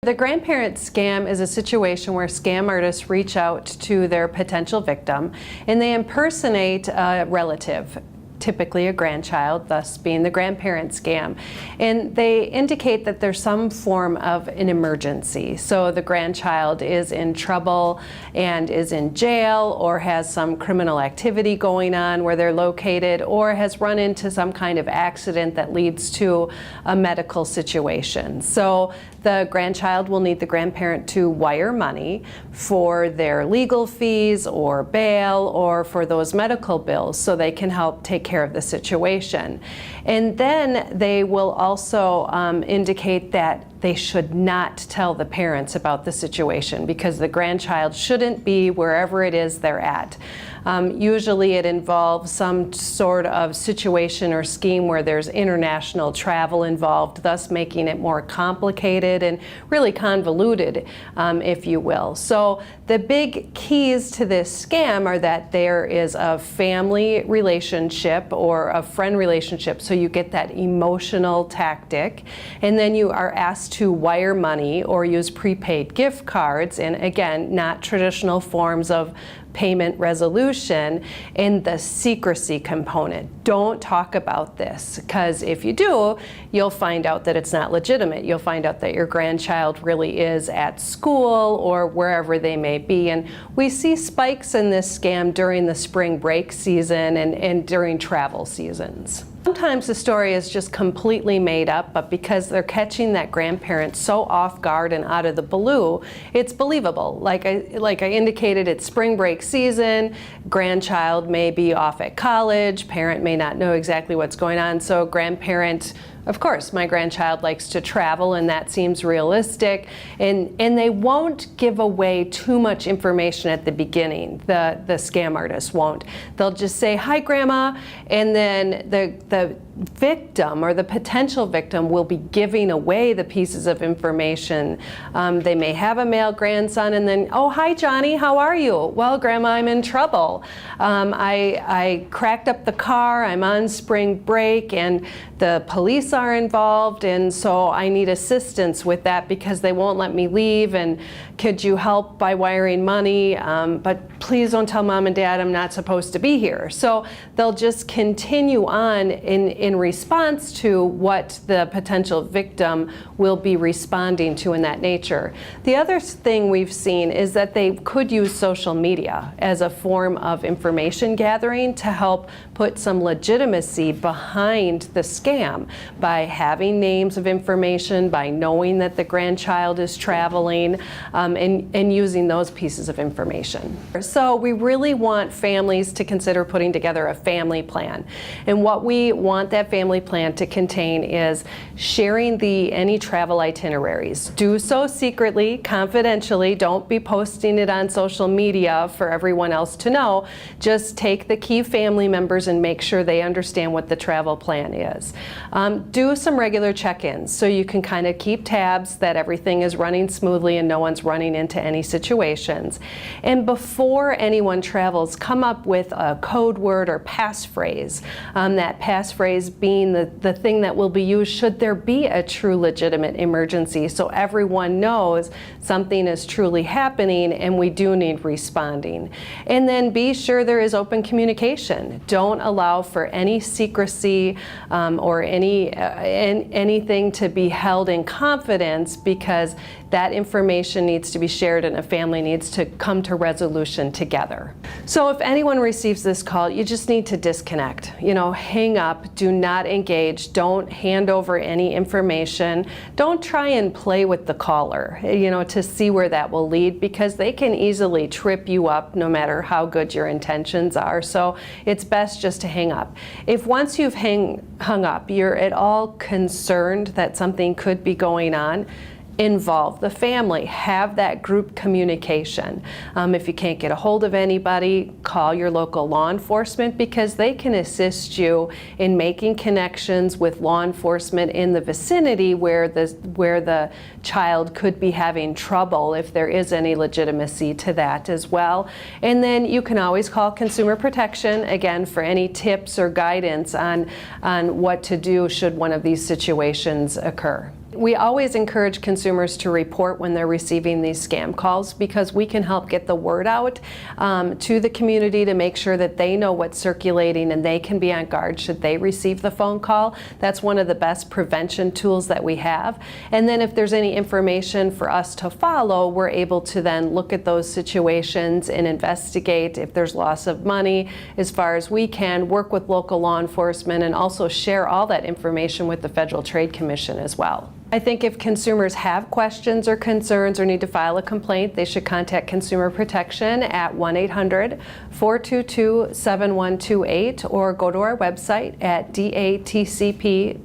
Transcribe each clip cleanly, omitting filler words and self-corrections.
The grandparent scam is a situation where scam artists reach out to their potential victim and they impersonate a relative, typically a grandchild, thus being the grandparent scam. And they indicate that there's some form of an emergency. So the grandchild is in trouble and is in jail, or has some criminal activity going on where they're located, or has run into some kind of accident that leads to a medical situation. So the grandchild will need the grandparent to wire money for their legal fees or bail or for those medical bills so they can help take care of the situation. And then they will also indicate that they should not tell the parents about the situation because the grandchild shouldn't be wherever it is they're at. Usually it involves some sort of situation or scheme where there's international travel involved, thus making it more complicated and really convoluted, if you will. So the big keys to this scam are that there is a family relationship or a friend relationship, so you get that emotional tactic, and then you are asked to wire money or use prepaid gift cards, and again, not traditional forms of payment resolution, and the secrecy component. Don't talk about this, because if you do, you'll find out that it's not legitimate. You'll find out that your grandchild really is at school or wherever they may be. And we see spikes in this scam during the spring break season and during travel seasons. Sometimes the story is just completely made up, but because they're catching that grandparent so off guard and out of the blue, it's believable. Like I indicated, it's spring break season, grandchild may be off at college, parent may not know exactly what's going on, so grandparent, of course, my grandchild likes to travel and that seems realistic, and they won't give away too much information at the beginning. The scam artist won't. They'll just say, "Hi, Grandma," and then the victim or the potential victim will be giving away the pieces of information. They may have a male grandson and then, "Oh, hi, Johnny, how are you?" "Well, Grandma, I'm in trouble. I cracked up the car, I'm on spring break, and the police are involved, and so I need assistance with that because they won't let me leave, and could you help by wiring money? But please don't tell Mom and Dad I'm not supposed to be here." So they'll just continue on in response to what the potential victim will be responding to in that nature. The other thing we've seen is that they could use social media as a form of information gathering to help put some legitimacy behind the scam by having names of information, by knowing that the grandchild is traveling, and using those pieces of information. So we really want families to consider putting together a family plan. And what we want that family plan to contain is sharing any travel itineraries. Do so secretly, confidentially. Don't be posting it on social media for everyone else to know. Just take the key family members and make sure they understand what the travel plan is. Do some regular check-ins so you can kind of keep tabs that everything is running smoothly and no one's running into any situations. And before anyone travels, come up with a code word or passphrase. That passphrase being the thing that will be used should there be a true legitimate emergency, so everyone knows something is truly happening and we do need responding. And then be sure there is open communication. Don't allow for any secrecy or anything to be held in confidence, because that information needs to be shared and a family needs to come to resolution together. So if anyone receives this call, you just need to disconnect. Hang up, do not engage, don't hand over any information, don't try and play with the caller, to see where that will lead, because they can easily trip you up no matter how good your intentions are. So it's best just to hang up. If once you've hung up, you're at all concerned that something could be going on, involve the family, have that group communication. If you can't get a hold of anybody, call your local law enforcement, because they can assist you in making connections with law enforcement in the vicinity where the child could be having trouble, if there is any legitimacy to that as well. And then you can always call Consumer Protection, again, for any tips or guidance on what to do should one of these situations occur. We always encourage consumers to report when they're receiving these scam calls, because we can help get the word out to the community to make sure that they know what's circulating and they can be on guard should they receive the phone call. That's one of the best prevention tools that we have. And then if there's any information for us to follow, we're able to then look at those situations and investigate if there's loss of money as far as we can, work with local law enforcement, and also share all that information with the Federal Trade Commission as well. I think if consumers have questions or concerns or need to file a complaint, they should contact Consumer Protection at 1-800-422-7128 or go to our website at datcp.wi.gov,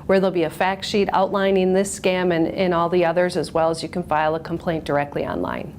where there'll be a fact sheet outlining this scam and all the others, as well as you can file a complaint directly online.